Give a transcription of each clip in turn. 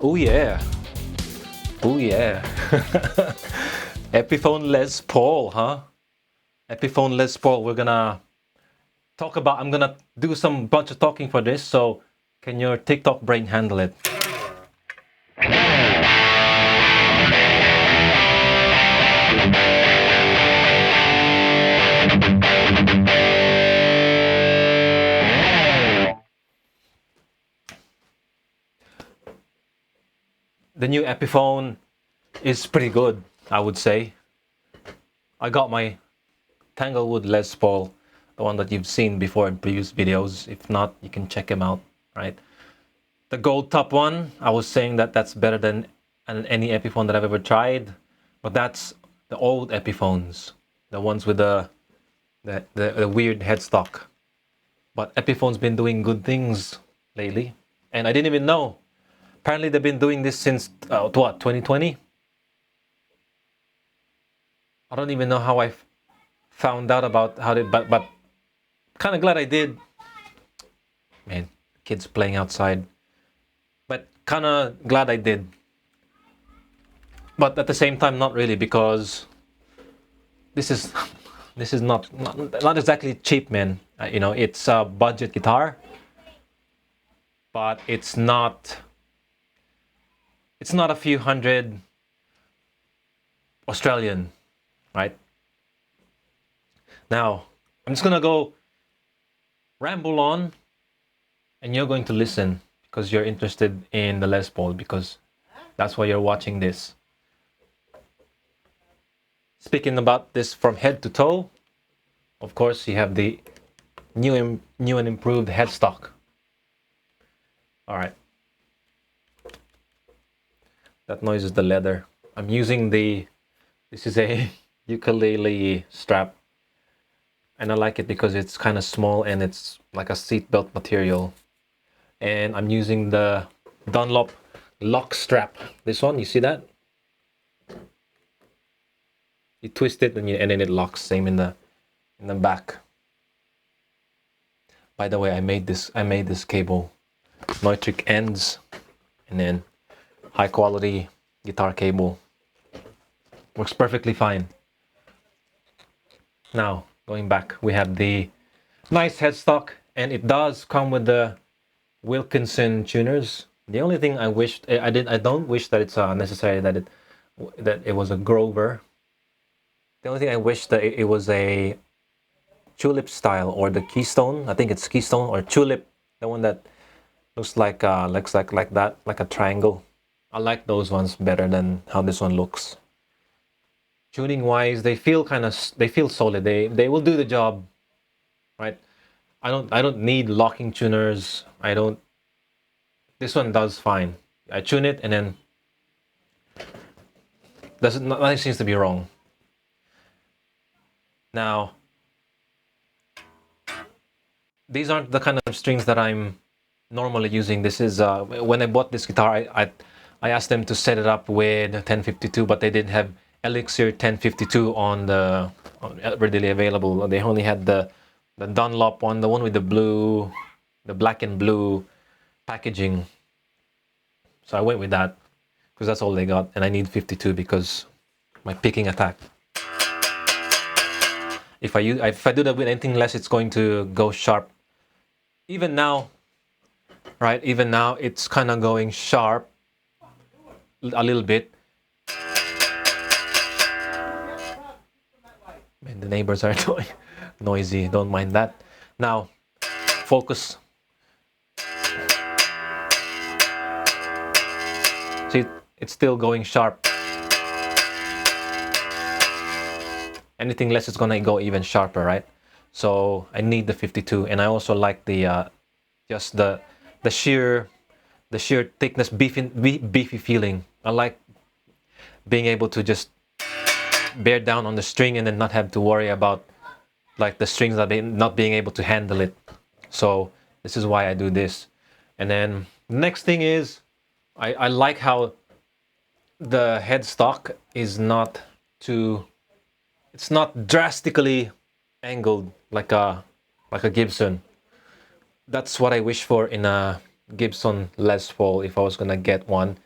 Oh yeah. Oh yeah. Epiphone Les Paul, huh? Epiphone Les Paul. I'm gonna do some bunch of talking for this, so can your TikTok brain handle it? The new Epiphone is pretty good, I would say. I got my Tanglewood Les Paul, the one that you've seen before in previous videos. If not, you can check him out, right? The gold top one, I was saying that that's better than any Epiphone that I've ever tried, but that's the old Epiphones, the ones with the weird headstock. But Epiphone's been doing good things lately, and I didn't even know. Apparently, they've been doing this since 2020. I don't even know how I found out about how they, but kind of glad I did. Man, kids playing outside, but kind of glad I did. But at the same time, not really, because this is this is not exactly cheap, man. It's a budget guitar, but it's not a few hundred Australian, right? Now, I'm just gonna go ramble on, and you're going to listen because you're interested in the Les Paul, because that's why you're watching this. Speaking about this from head to toe, of course, you have the new and improved headstock. All right. That noise is the leather. I'm using this is a ukulele strap, and I like it because it's kind of small and it's like a seatbelt material. And I'm using the Dunlop lock strap. This one, you see that? You twist it and then it locks. Same in the back. By the way, I made this cable, Neutrik ends, and then high quality guitar cable. Works perfectly fine. Now, going back, we have the nice headstock, and it does come with the Wilkinson tuners. The only thing I don't wish that it's necessary that it was a Grover. The only thing I wish that it was a tulip style, or the Keystone. I think it's Keystone or tulip, the one that looks like that, like a triangle. I like those ones better than how this one looks. Tuning wise, they feel solid. They will do the job, right? I don't need locking tuners. This one does fine. I tune it and then nothing seems to be wrong. Now, these aren't the kind of strings that I'm normally using. This is when I bought this guitar, I asked them to set it up with 1052, but they didn't have Elixir 1052 readily available. They only had the Dunlop one, the one with the black and blue packaging. So I went with that because that's all they got, and I need 52 because my picking attack. If I do that with anything less, it's going to go sharp. Even now, right? Even now, it's kind of going sharp a little bit. Man, the neighbors are noisy. Don't mind that. Now, focus. See, it's still going sharp. Anything less is gonna go even sharper, right? So I need the 52, and I also like the just the sheer thickness, beefy feeling. I like being able to just bear down on the string and then not have to worry about like the strings not being able to handle it. So this is why I do this. And then next thing is I like how the headstock is not it's not drastically angled like a Gibson. That's what I wish for in a Gibson Les Paul if I was gonna get one.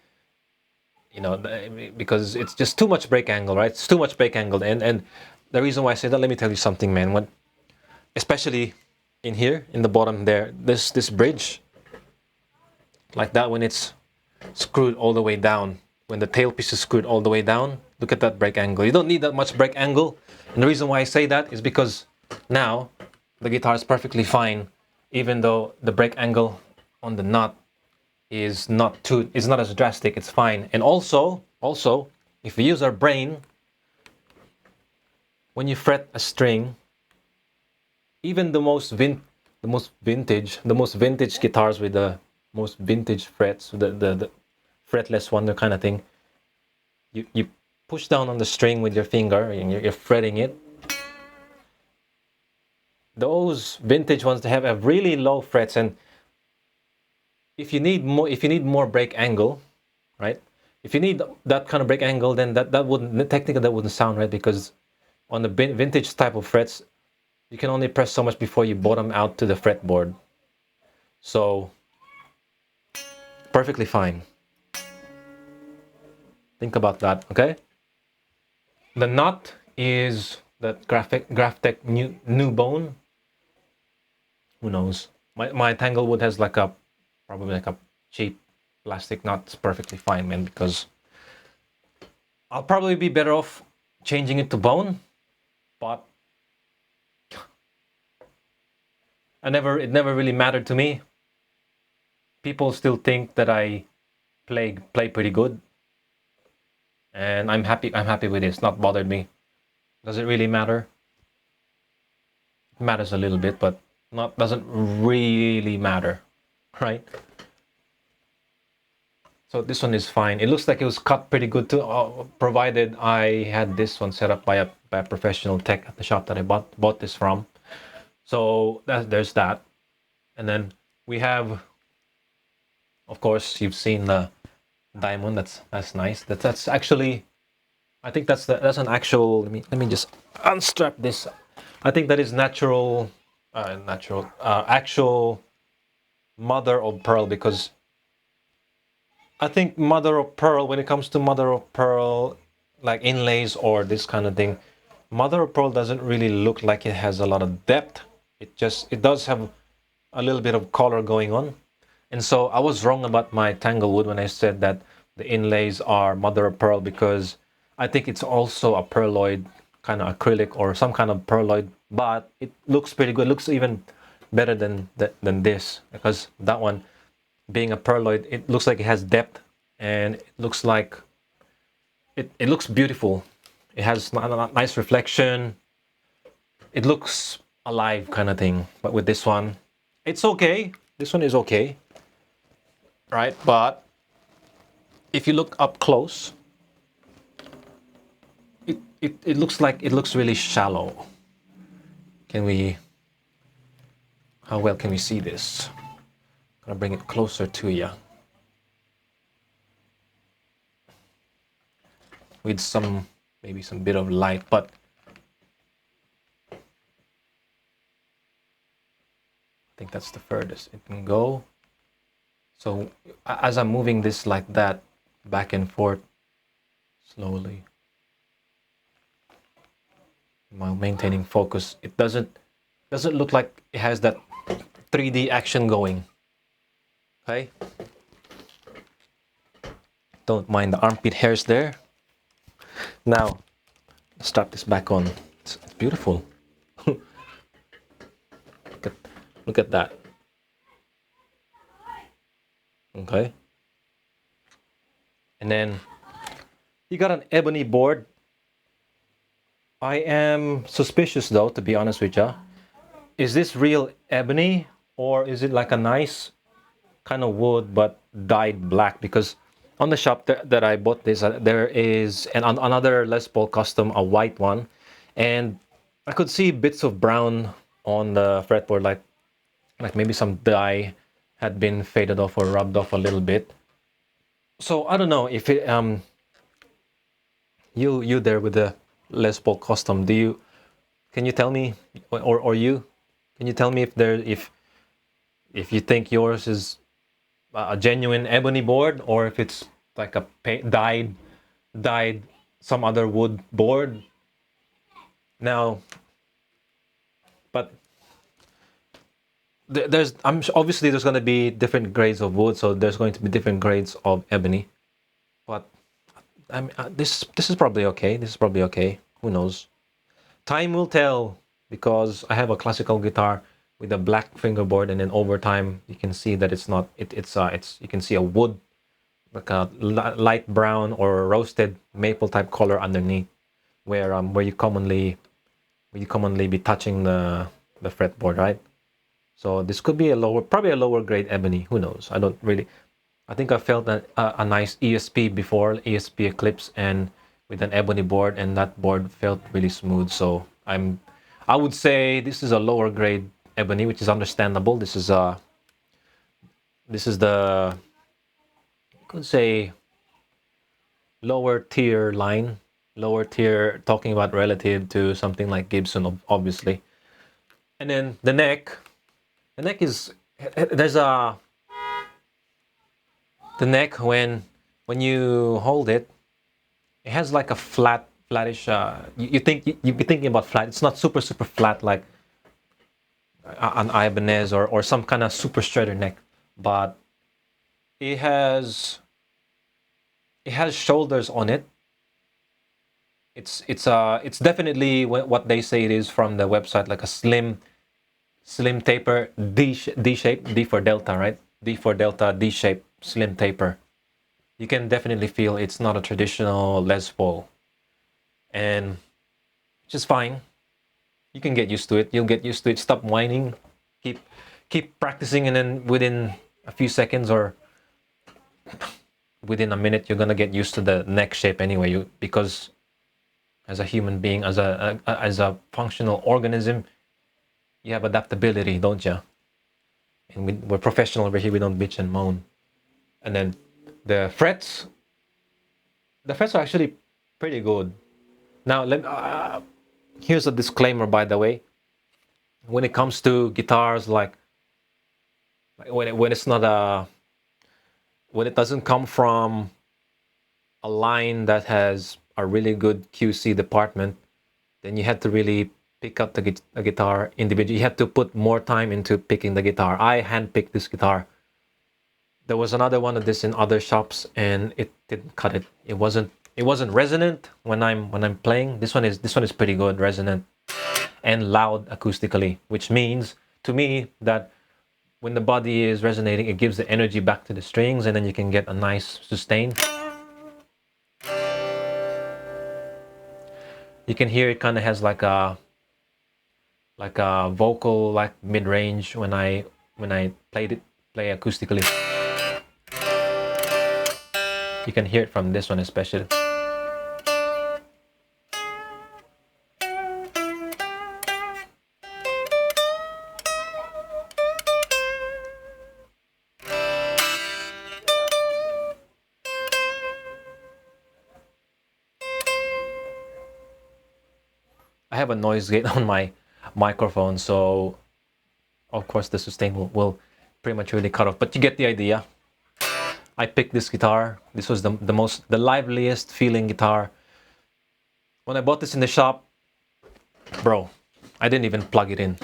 because it's just too much break angle, right? It's too much break angle, and the reason why I say that, let me tell you something, man. When especially in here in the bottom there, this bridge like that, when it's screwed all the way down, when the tailpiece is screwed all the way down, look at that brake angle. You don't need that much brake angle, and the reason why I say that is because now the guitar is perfectly fine, even though the brake angle on the nut is not as drastic. It's fine. And also if we use our brain, when you fret a string, even the most vintage guitars with the most vintage frets, the fretless one, the kind of thing, you push down on the string with your finger and you're fretting it. Those vintage ones, they have really low frets, and if you need more break angle, right? If you need that kind of break angle, then that wouldn't sound right, because on the vintage type of frets, you can only press so much before you bottom out to the fretboard. So perfectly fine. Think about that, okay? The nut is that Graphtec new bone. Who knows? My Tanglewood has probably like a cheap plastic nut. It's perfectly fine, man, because I'll probably be better off changing it to bone, but it never really mattered to me. People still think that I play pretty good, and I'm happy with it. It's not bothered me. Does it really matter? It matters a little bit, but doesn't really matter, right? So this one is fine. It looks like it was cut pretty good too, provided I had this one set up by a professional tech at the shop that I bought this from. So there's that. And then we have, of course, you've seen the diamond. That's nice. That's actually, I think that's an actual. Let me just unstrap this. I think that is actual mother of pearl, because I think mother of pearl, when it comes to mother of pearl, like inlays or this kind of thing, mother of pearl doesn't really look like it has a lot of depth. It does have a little bit of color going on. And so I was wrong about my Tanglewood when I said that the inlays are mother of pearl, because I think it's also a pearloid kind of acrylic or some kind of pearloid, but it looks pretty good. It looks even better than this, because that one, being a pearloid, it looks like it has depth, and it looks like it looks beautiful. It has a nice reflection. It looks alive kind of thing. But with this one, it's okay. This one is okay, right? But if you look up close, it looks really shallow. How well can we see this? I'm gonna bring it closer to you with maybe some bit of light, but I think that's the furthest it can go. So as I'm moving this like that, back and forth, slowly, while maintaining focus, it doesn't look like it has that 3D action going. Okay? Don't mind the armpit hairs there. Now, strap this back on. It's beautiful. Look at that. Okay? And then you got an ebony board. I am suspicious though, to be honest with you. Is this real ebony, or is it like a nice kind of wood but dyed black? Because on the shop that I bought this, there is another Les Paul custom, a white one, and I could see bits of brown on the fretboard, like maybe some dye had been faded off or rubbed off a little bit. So I don't know if it you there with the Les Paul custom, can you tell me, or can you tell me if you think yours is a genuine ebony board, or if it's like a dyed some other wood board. Now, but there's obviously there's going to be different grades of wood, so there's going to be different grades of ebony. But I mean, this is probably okay. This is probably okay. Who knows? Time will tell, because I have a classical guitar with a black fingerboard, and then over time you can see that it's not. It's you can see a wood, like a light brown or roasted maple type color underneath, where you commonly be touching the fretboard, right? So this could be probably a lower grade ebony. Who knows? I don't really. I think I felt a nice ESP before, ESP Eclipse, and with an ebony board, and that board felt really smooth. So I would say this is a lower grade ebony, which is understandable. This is the, I could say, lower tier line, lower tier, talking about relative to something like Gibson, obviously. And then the neck is there's a the neck when you hold it, it has like a flattish. You think you'd be thinking about flat. It's not super flat like an Ibanez or some kind of super straighter neck, but it has shoulders on it. It's definitely what they say it is from the website, like a slim taper, D shape, D for Delta, right? D for Delta, D shape, slim taper. You can definitely feel it's not a traditional Les Paul, and just fine. You can get used to it. You'll get used to it. Stop whining. Keep keep practicing, and then within a few seconds or within a minute, you're gonna get used to the neck shape anyway. Because as a human being, as a functional organism, you have adaptability, don't you? And we're professional over here. We don't bitch and moan. And then the frets, the frets are actually pretty good. Now, here's a disclaimer, by the way. When it comes to guitars, like when it's not when it doesn't come from a line that has a really good QC department, then you have to really pick up the guitar individually. You have to put more time into picking the guitar. I handpicked this guitar. There was another one of this in other shops, and it didn't cut it. It wasn't resonant when I'm playing. This one is pretty good, resonant and loud acoustically, which means to me that when the body is resonating, it gives the energy back to the strings, and then you can get a nice sustain. You can hear it kind of has like a vocal, like mid-range when I play acoustically. You can hear it from this one especially. I have a noise gate on my microphone, so of course the sustain will prematurely cut off, but you get the idea. I picked this guitar. This was the liveliest feeling guitar. When I bought this in the shop, bro, I didn't even plug it in.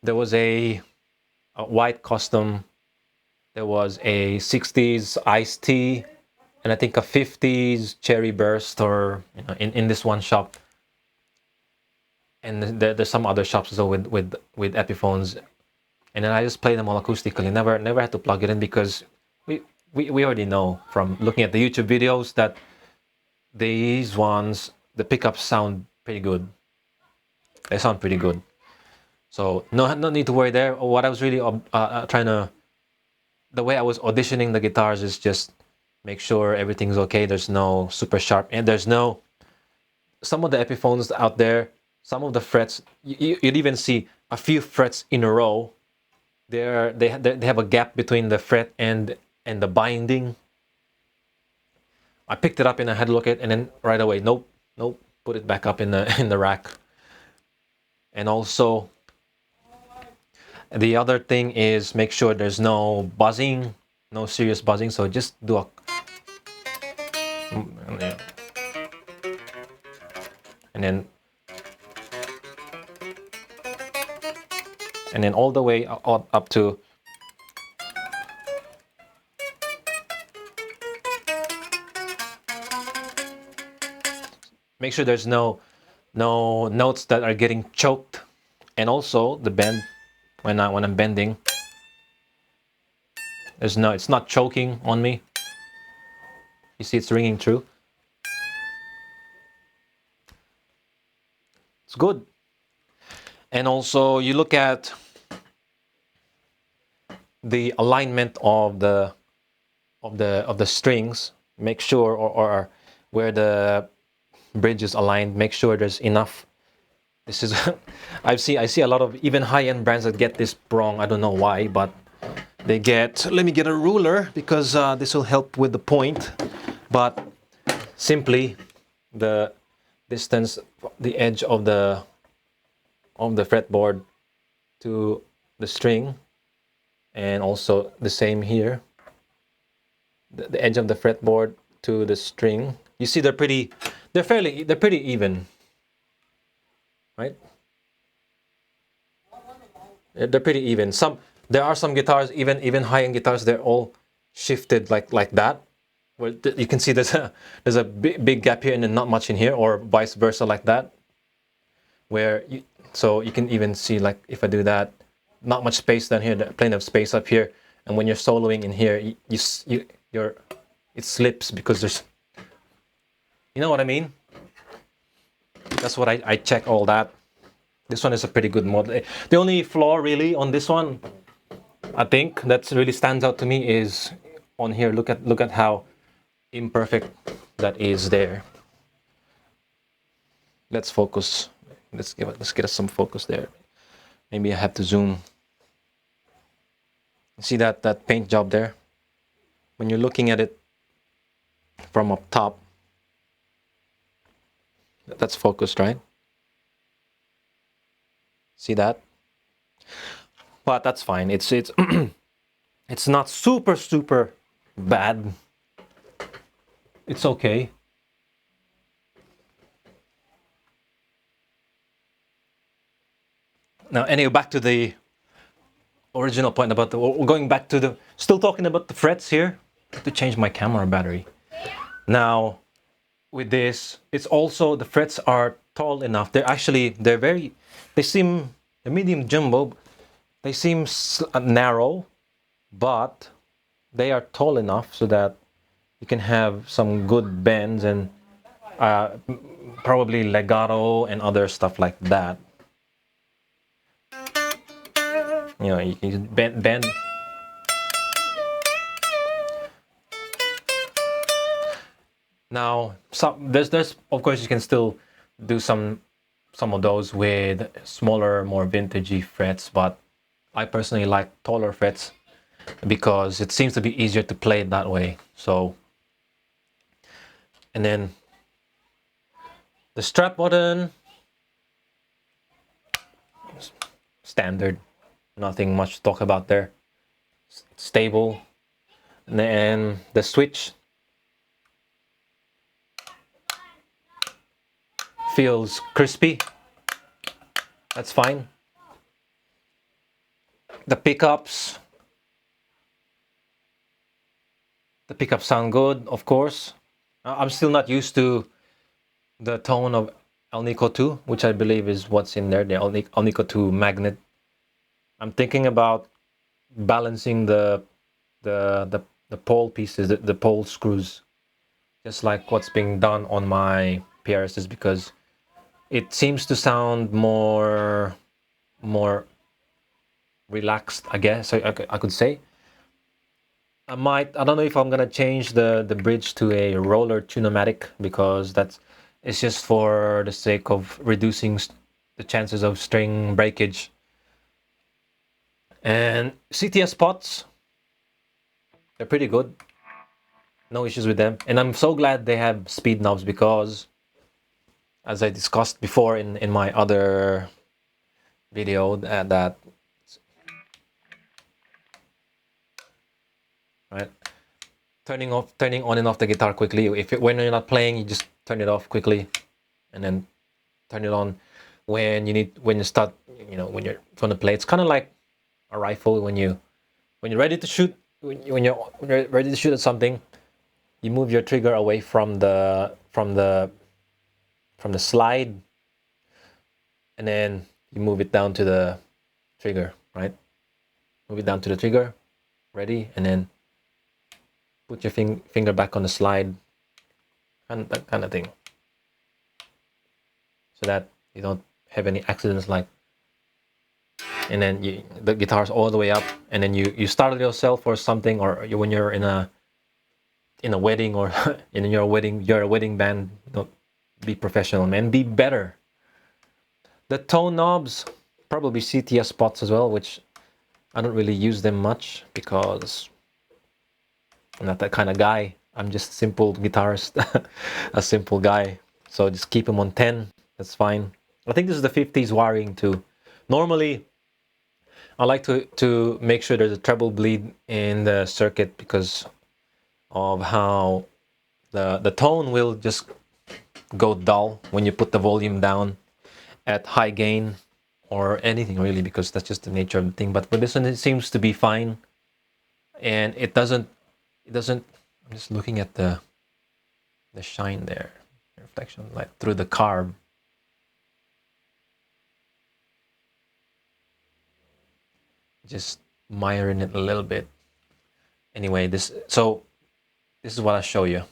There was a white custom, there was a 60s iced tea, and I think a 50s cherry burst, or in this one shop. And there's some other shops as well with Epiphones, and then I just play them all acoustically. Never had to plug it in, because we already know from looking at the YouTube videos that these ones, the pickups sound pretty good. They sound pretty good, so no need to worry there. What I was really the way I was auditioning the guitars is just make sure everything's okay. There's no super sharp, and there's no, some of the Epiphones out there, some of the frets, you'd even see a few frets in a row. They have a gap between the fret and the binding. I picked it up and I had to look at it, and then right away, nope, put it back up in the rack. And also, the other thing is make sure there's no buzzing no serious buzzing, so just do a and then all the way up to make sure there's no notes that are getting choked, and also the bend when I'm bending, it's not choking on me. You see, it's ringing true. It's good. And also you look at the alignment of the strings. Make sure, or where the bridge is aligned, make sure there's enough. This is I see a lot of even high-end brands that get this wrong. I don't know why, but they get, let me get a ruler because this will help with the point. But simply the distance, the edge of the fretboard to the string, and also the same here, the edge of the fretboard to the string. You see, they're pretty even, right? They're pretty even. There are some guitars, even high-end guitars, they're all shifted like that. Where you can see there's a big gap here and then not much in here, or vice versa like that. So you can even see, like, if I do that, not much space down here, plenty of space up here, and when you're soloing in here, it slips because there's, you know what I mean? That's what I check all that. This one is a pretty good model. The only flaw really on this one, I think, that really stands out to me is on here. Look at how imperfect that is there. Let's focus. Let's get us some focus there. Maybe I have to zoom. See that paint job there? When you're looking at it from up top, that's focused, right? See that? But that's fine. It's it's not super bad. It's okay. Now, anyway, back to the original point about going back to still talking about the frets here. I have to change my camera battery. Now, with this, it's also, the frets are tall enough. They're medium jumbo. They seem narrow, but they are tall enough so that you can have some good bends and probably legato and other stuff like that. You know, you can bend. Now, there's of course you can still do some of those with smaller, more vintagey frets, but I personally like taller frets because it seems to be easier to play it that way. So, and then the strap button, standard, nothing much to talk about there. Stable. And then the switch feels crispy. That's fine. The pickups sound good, of course. I'm still not used to the tone of Alnico 2, which I believe is what's in there, the Alnico 2 magnet. I'm thinking about balancing the pole pieces, the pole screws, just like what's being done on my PRSs, because it seems to sound more relaxed, I guess I could say. I don't know if I'm gonna change the bridge to a roller tune-o-matic, because it's just for the sake of reducing the chances of string breakage. And CTS pots, they're pretty good. No issues with them. And I'm so glad they have speed knobs, because as I discussed before in my other video, that right? Turning on and off the guitar quickly. When you're not playing, you just turn it off quickly, and then turn it on when you start, when you're going to play. It's kind of like a rifle. When you're ready to shoot, when you're ready to shoot at something, you move your trigger away from the slide, and then you move it down to the trigger, right? Move it down to the trigger, ready, and then put your finger back on the slide, that kind of thing, so that you don't have any accidents. And then the guitar's all the way up, and then you startle yourself or something, or when you're in a wedding, or you're a wedding band. Don't be professional, man. Be better. The tone knobs, probably CTS spots as well, which I don't really use them much because I'm not that kind of guy. I'm just a simple guitarist, a simple guy. So just keep them on 10. That's fine. I think this is the 50s wiring too. Normally, I like to make sure there's a treble bleed in the circuit because of how the tone will just go dull when you put the volume down at high gain or anything really, because that's just the nature of the thing. But with this one, it seems to be fine, and it doesn't. I'm just looking at the shine there, reflection light through the carb. Just mirroring it a little bit. Anyway, this is what I'll show you.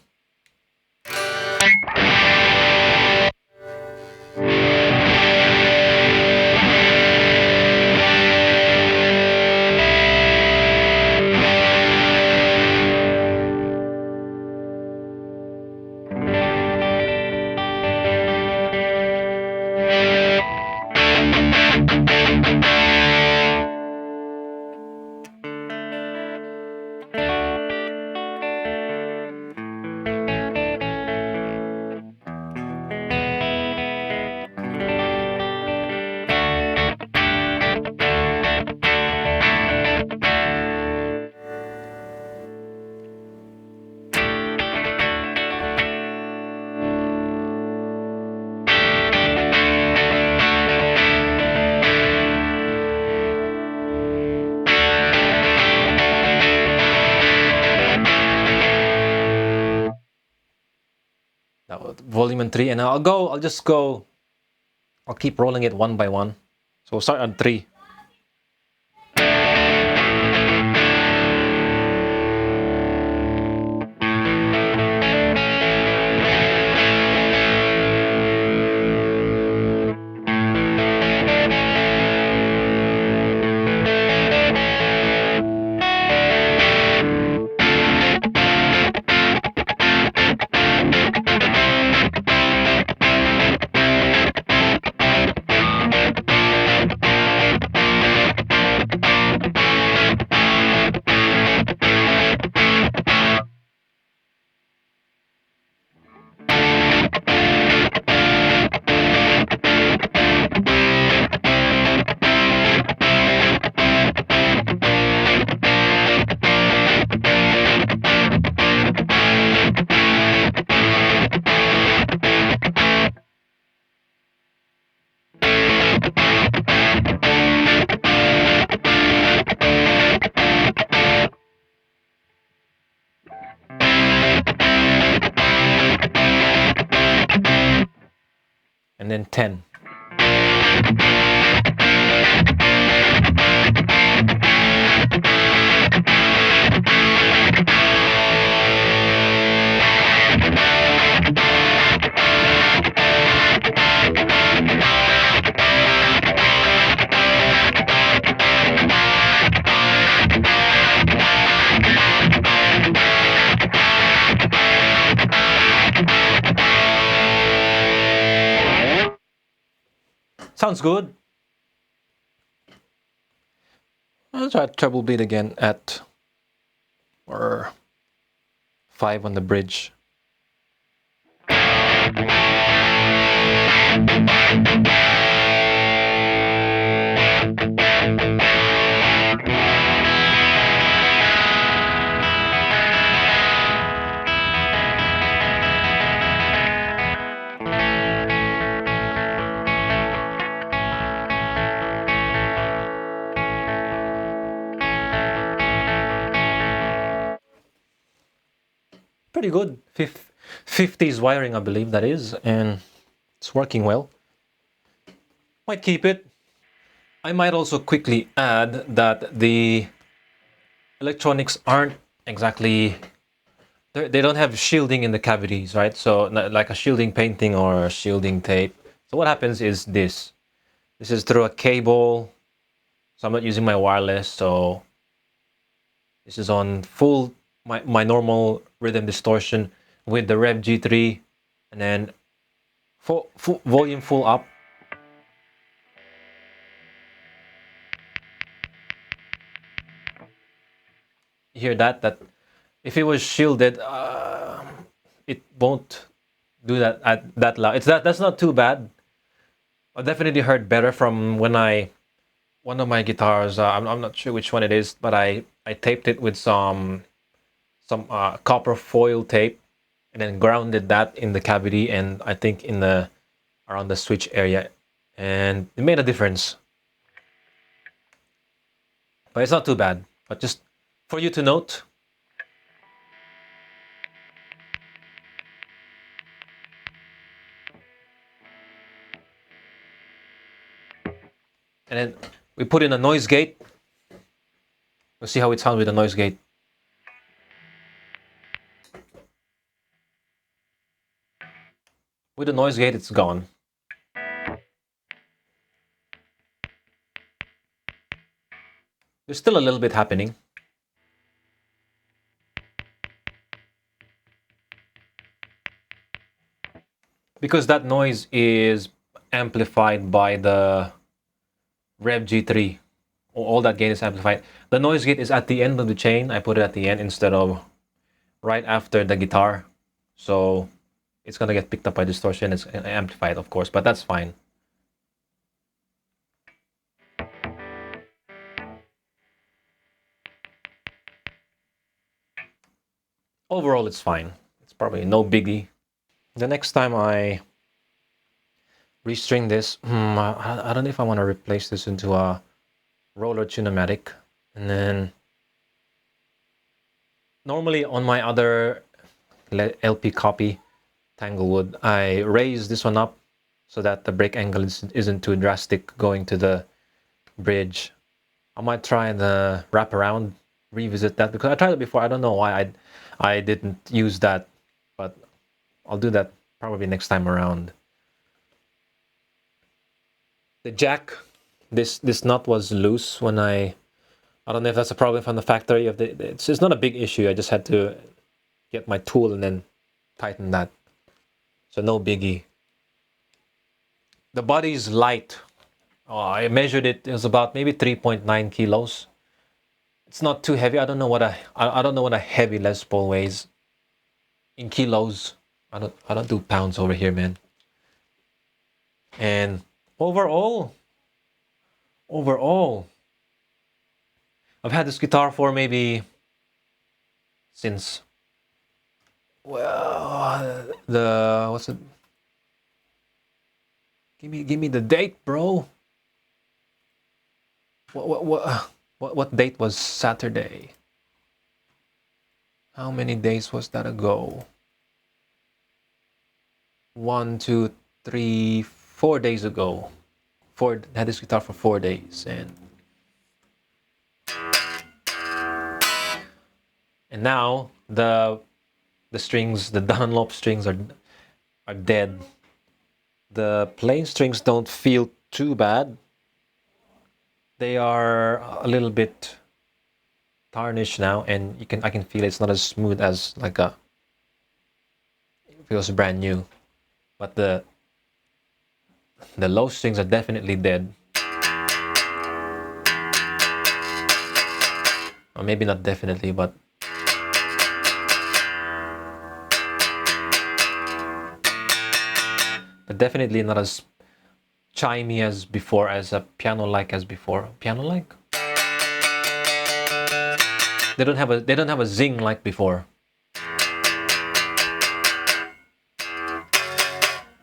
Volume and 3, and I'll keep rolling it one by one. So we'll start on 3. And then 10. Sounds good. I'll try treble bleed again at or 5 on the bridge. pretty good. 50s wiring, I believe that is, and it's working well. Might keep it. I might also quickly add that the electronics aren't exactly, they don't have shielding in the cavities, right? So like a shielding painting or a shielding tape. So what happens is this. This is through a cable. So I'm not using my wireless. So this is on full, my normal rhythm distortion with the Rev G3, and then full volume full up. You hear that? That if it was shielded, it won't do that at that loud. That's not too bad. I definitely heard better from when one of my guitars. I'm not sure which one it is, but I taped it with some copper foil tape, and then grounded that in the cavity, and I think in the around the switch area, and it made a difference. But it's not too bad. But just for you to note. And then we put in a noise gate. We'll see how it sounds with a noise gate. With the noise gate, it's gone. There's still a little bit happening. Because that noise is amplified by the Rev G3. All that gain is amplified. The noise gate is at the end of the chain. I put it at the end instead of right after the guitar. So it's gonna get picked up by distortion. It's amplified, of course, but that's fine. Overall, it's fine. It's probably no biggie. The next time I restring this, I don't know if I want to replace this into a roller tunematic. And then normally on my other LP copy, Tanglewood, I raise this one up so that the break angle isn't too drastic going to the bridge. I might try the wraparound, revisit that, because I tried it before. I don't know why I didn't use that, but I'll do that probably next time around. The jack, this nut was loose when I don't know if that's a problem from the factory. It's not a big issue. I just had to get my tool and then tighten that. So no biggie. The body's light. I measured it. It was about maybe 3.9 kilos. It's not too heavy. I don't know what a heavy Les Paul weighs in kilos. I don't do pounds over here, man. And overall, I've had this guitar for maybe since, well, what's it? Give me the date, bro. What date was Saturday? How many days was that ago? 1, 2, 3, 4 days ago. Had this guitar for 4 days, and now the strings, the Dunlop strings are dead. The plain strings don't feel too bad. They are a little bit tarnished now, and I can feel it's not as smooth as like it feels brand new. But the low strings are definitely dead. Or maybe not definitely, but definitely not as chimey as before, as a piano-like as before. Piano-like? They don't have a zing like before.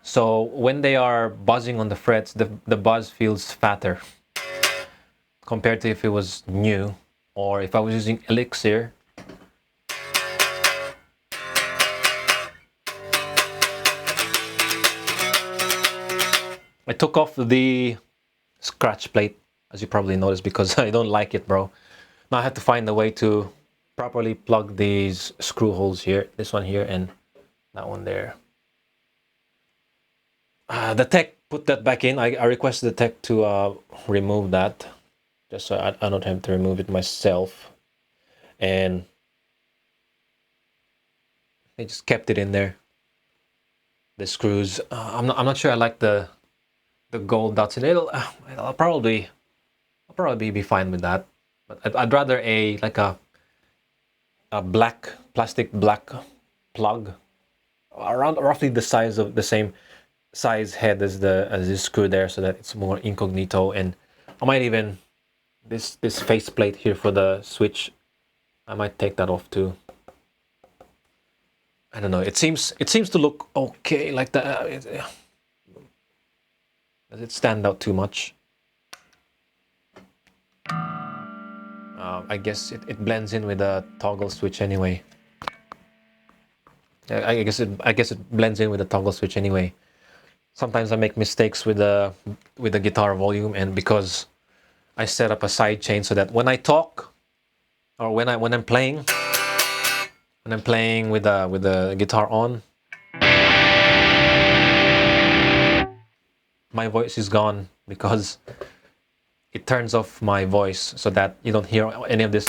So when they are buzzing on the frets, the buzz feels fatter compared to if it was new, or if I was using Elixir. I took off the scratch plate, as you probably noticed, because I don't like it, bro. Now I have to find a way to properly plug these screw holes here, this one here and that one there. The tech put that back in. I requested the tech to remove that, just so I don't have to remove it myself. And they just kept it in there. The screws. I'm not sure I like the gold dots in it. I'll probably be fine with that. But I'd rather a like a black plastic black plug around roughly the size of the same size head as this screw there, so that it's more incognito. And I might even this faceplate here for the switch, I might take that off too. I don't know. It seems to look okay like that. Does it stand out too much? I guess it blends in with the toggle switch anyway. I guess it blends in with the toggle switch anyway. Sometimes I make mistakes with the guitar volume, and because I set up a side chain so that when I talk or when I'm playing with the guitar on, my voice is gone because it turns off my voice so that you don't hear any of this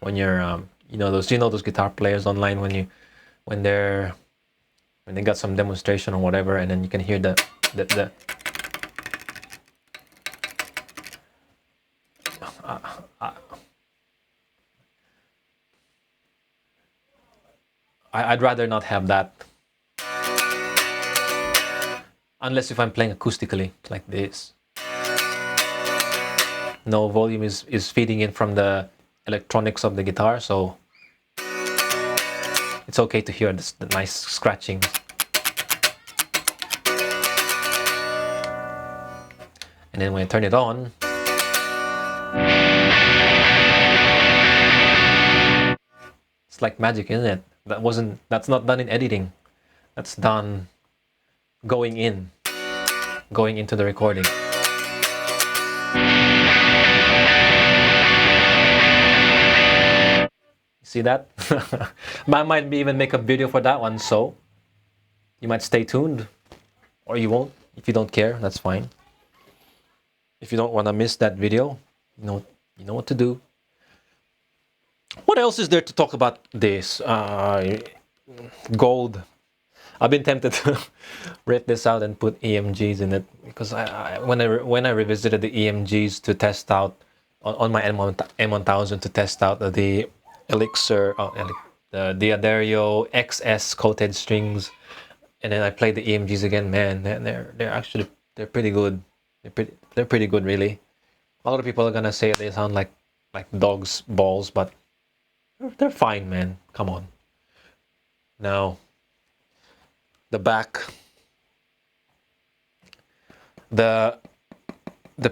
when you're those guitar players online when they got some demonstration or whatever, and then you can hear the I'd rather not have that, unless if I'm playing acoustically like this. No volume is feeding in from the electronics of the guitar, so it's okay to hear the nice scratching. And then when I turn it on, it's like magic, isn't it? That's not done in editing. That's done going into the recording. See that? I might even make a video for that one, so you might stay tuned, or you won't. If you don't care, that's fine. If you don't want to miss that video, you know what to do. What else is there to talk about this? Gold. I've been tempted to rip this out and put EMGs in it, because when I revisited the EMGs to test out on my M1000 to test out the Elixir, the D'Addario XS coated strings, and then I played the EMGs again. Man, they're pretty good. They're pretty good, really. A lot of people are gonna say they sound like dog's balls, but they're fine, man. Come on. Now, the back, the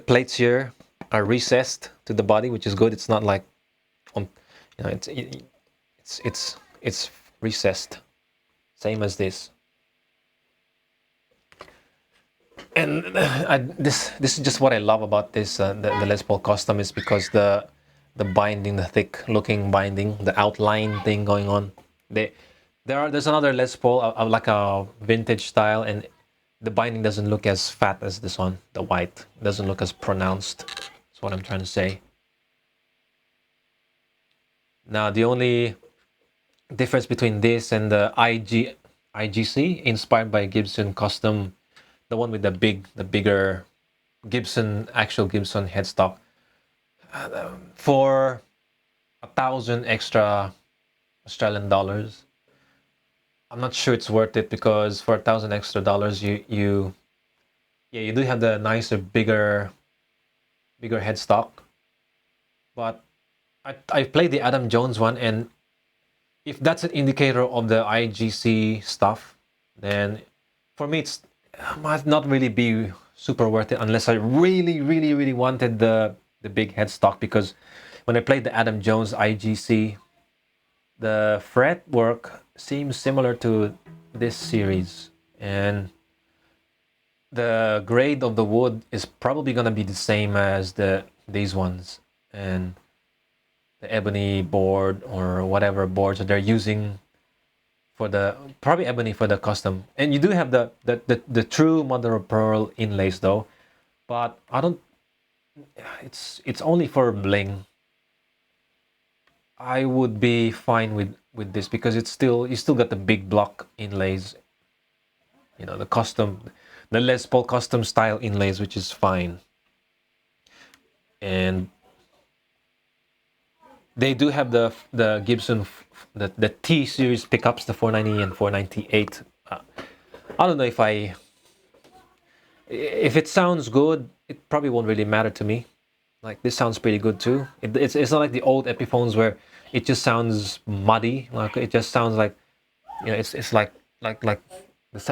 plates here are recessed to the body, which is good. It's not like on, it's recessed, same as this. And this is just what I love about this the Les Paul Custom, is because the binding, the thick looking binding, the outline thing going on. There's another Les Paul like a vintage style, and the binding doesn't look as fat as this one. The white doesn't look as pronounced. That's what I'm trying to say. Now the only difference between this and the IGC, inspired by Gibson Custom, the one with the bigger actual Gibson headstock, for 1,000 extra Australian dollars, I'm not sure it's worth it, because for 1,000 extra dollars, you do have the nicer, bigger headstock. But I played the Adam Jones one, and if that's an indicator of the IGC stuff, then for me it might not really be super worth it, unless I really wanted the big headstock. Because when I played the Adam Jones IGC, the fretwork seems similar to this series, and the grade of the wood is probably gonna be the same as these ones, and the ebony board or whatever boards that they're using for the probably ebony for the custom. And you do have the true mother of pearl inlays though, but I don't. It's only for bling. I would be fine with this because it's still you still got the big block inlays. You know, the Les Paul custom style inlays, which is fine. And they do have the Gibson the T series pickups, the 490 and 498. I don't know if it sounds good, it probably won't really matter to me. Like this sounds pretty good too. It's not like the old Epiphones where it just sounds muddy. Like it just sounds like, you know, it's like the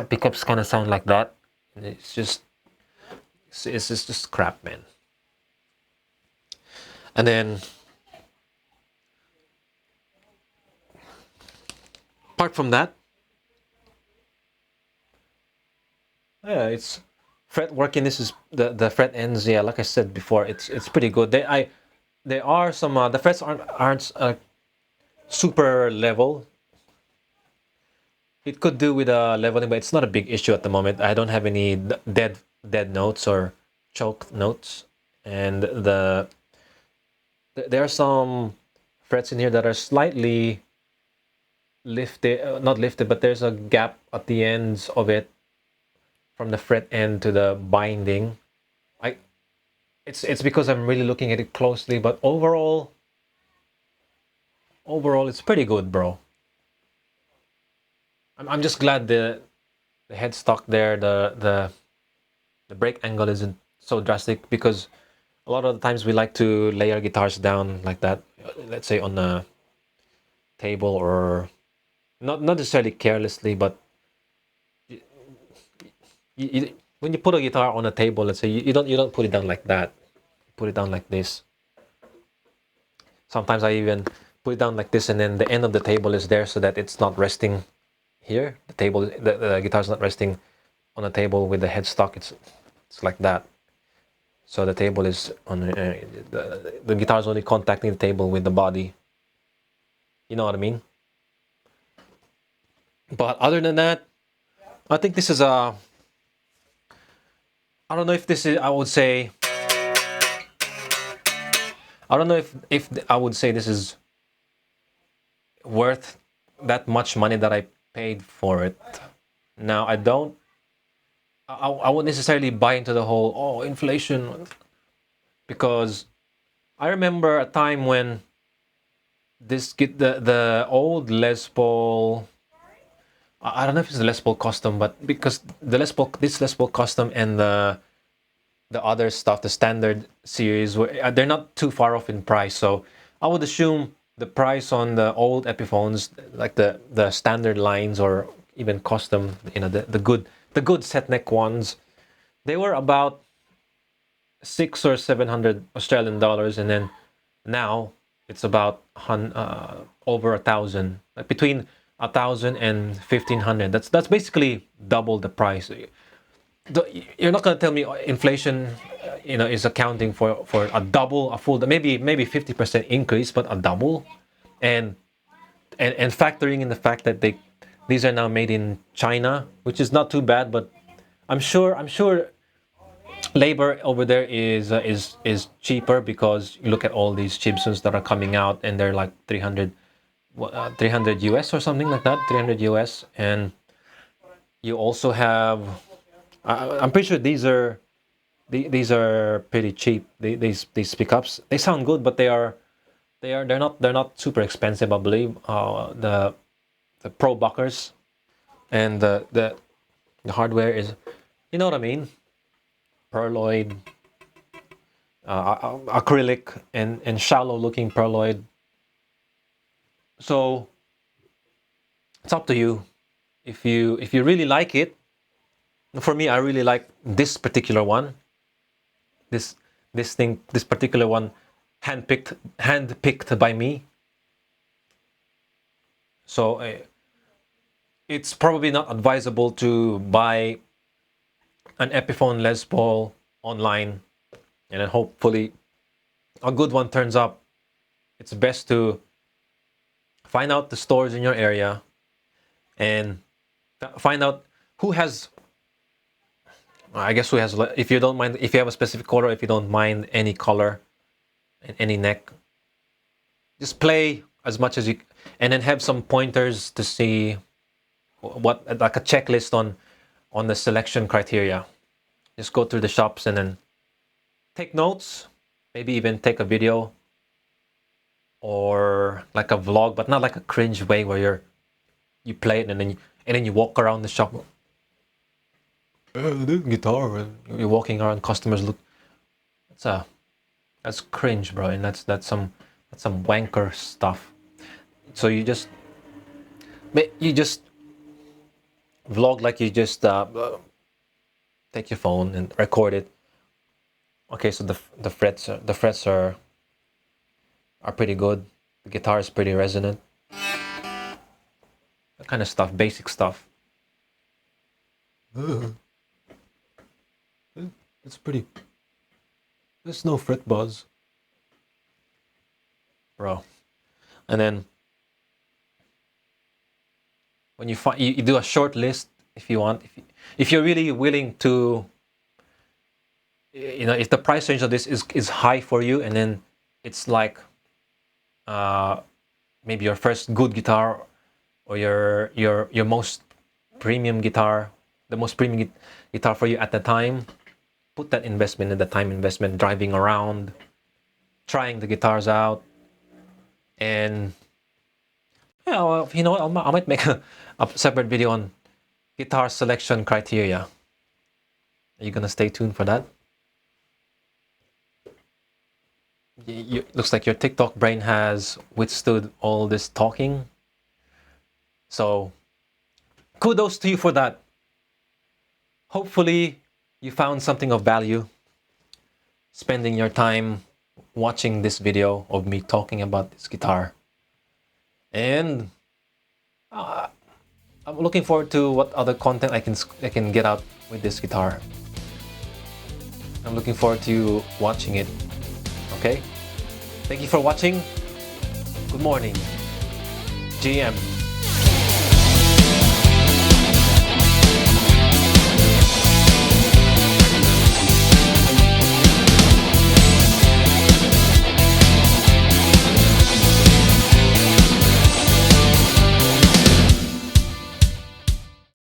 pickups kind of sound like that. It's just it's just crap, man. And then apart from that, yeah, it's fret working. This is the fret ends. Yeah, like I said before, it's pretty good. There are some the frets aren't super level. It could do with leveling, but it's not a big issue at the moment. I don't have any dead notes or choke notes, and there are some frets in here that are slightly lifted, not lifted, but there's a gap at the ends of it from the fret end to the binding. I it's because I'm really looking at it closely, but overall it's pretty good, bro. I'm just glad the headstock there, the break angle isn't so drastic because a lot of the times we like to lay our guitars down like that, let's say on a table or not necessarily carelessly, but when you put a guitar on a table, let's say you don't put it down like that. You put it down like this. Sometimes I even put it down like this, and then the end of the table is there so that it's not resting here. The guitar's not resting on the table with the headstock. It's like that. So the table is on the guitar is only contacting the table with the body. You know what I mean? But other than that, I think this is a. I don't know if this is. I would say. I don't know if I would say this is worth that much money that I paid for it. Now I don't. I won't necessarily buy into the whole inflation because I remember a time when the old Les Paul. I don't know if it's the Les Paul custom, but because this Les Paul custom and the other stuff, the standard series, they're not too far off in price. So I would assume the price on the old Epiphones, like the standard lines or even custom, you know, the good set neck ones, they were about 600 or 700 Australian dollars, and then now it's about over 1,000, like between 1,000 and 1,500. That's basically double the price. You're not gonna tell me inflation, you know, is accounting for a full, maybe 50% increase, but a double, and factoring in the fact that these are now made in China, which is not too bad, but I'm sure labor over there is cheaper because you look at all these Gibsons that are coming out and they're like 300 US or something like that, 300 US, and you also have. I'm pretty sure these are pretty cheap. These pickups, they sound good, but they're not super expensive, I believe. The Pro Buckers and the hardware is, you know what I mean, pearloid, acrylic and shallow looking pearloid. So it's up to you if you really like it. For me, I really like this particular one. This this particular one, handpicked by me. So it's probably not advisable to buy an Epiphone Les Paul online, and then hopefully a good one turns up. It's best to find out the stores in your area and find out who has, I guess who has, if you don't mind, if you have a specific color, if you don't mind any color and any neck, just play as much as you, and then have some pointers to see what, like a checklist on the selection criteria. Just go through the shops and then take notes, maybe even take a video or like a vlog, but not like a cringe way where you play it and then you walk around the shop. This guitar. You're walking around, customers look. That's cringe, bro, and that's some wanker stuff. So you just vlog like you just take your phone and record it. Okay, so the frets are pretty good. The guitar is pretty resonant. That kind of stuff, basic stuff. It's pretty. There's no fret buzz, bro. And then when you find, you do a short list if you want. If you're really willing to, if the price range of this is high for you, and then it's like maybe your first good guitar or your most premium guitar, the most premium guitar for you at the time, put that investment in the time investment, driving around, trying the guitars out, and yeah, well, you know what, I might make a separate video on guitar selection criteria. Are you gonna stay tuned for that? Looks like your TikTok brain has withstood all this talking. So kudos to you for that. Hopefully you found something of value spending your time watching this video of me talking about this guitar. And I'm looking forward to what other content I can get out with this guitar. I'm looking forward to watching it. Okay? Thank you for watching. Good morning. GM.